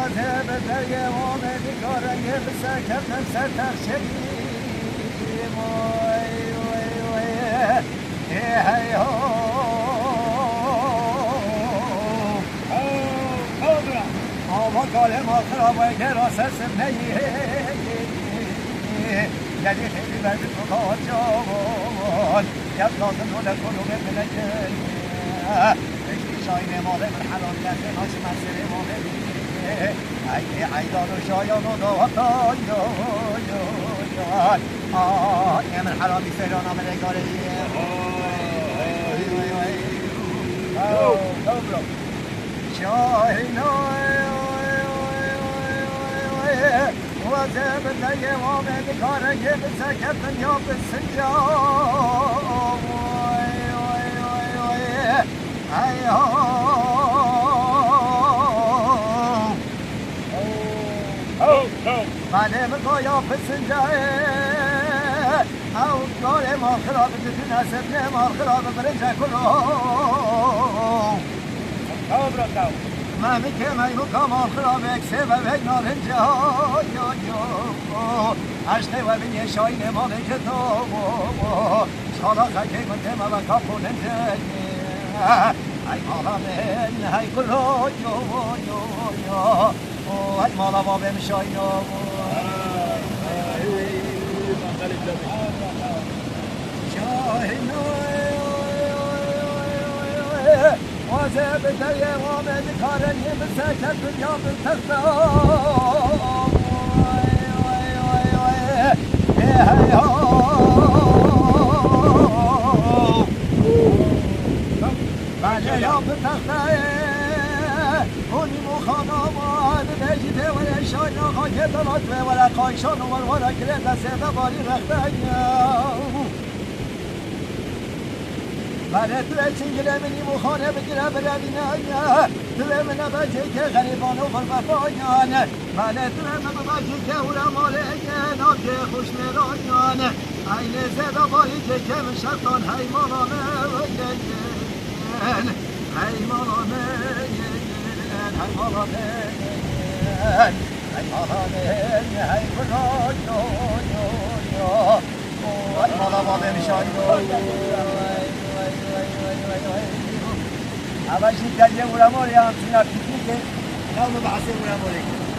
وده بدای آمدی کارنگه بسکتن سر تخشی وای وای وای هی ها آوا کاله ما خرابای که راسست نیه یعنی خیلی برد تو کار جوان یاد لازم رو در کنو ببینه بشتی شاین ماله من حلال کرده ناش مسئله ما ببینه ای عیدان و شایان و داتان یه من حرامی سیران آمد اگاره وزب اللي وامد كاره يبسكت من يوم السنجاب ماله مقايا في السنجاب او قولي ما خراب تتناسبني ما خراب برنجا كلهم ما میکنه مکام آخر بکسه و بگنار اینجا اشته و بینی شاین ما بکتو شالا خیلی کنته ما بکافون اینجا ای مالا من ای کلو ای مالا ما بیم شاین شاین وزب دري وامد كارن يمسكت دنيا بالتخته بعد يا بالتخته هوني مخانا ما نجده ولا شاينا خاكي طلعت ولا قايشان ولا كريتا سيدا باري رخته برای تو چنگله منی مخانه بگیره برای تو من بچه که غریبان و غربان برای تو من بچه که اورا ماله ناکه خوش میران این زده بایی که من شرطان حیمانانه حیمانانه اول شيء كان يوم رمولي عم تنا بيجي نوم بعسل رمولي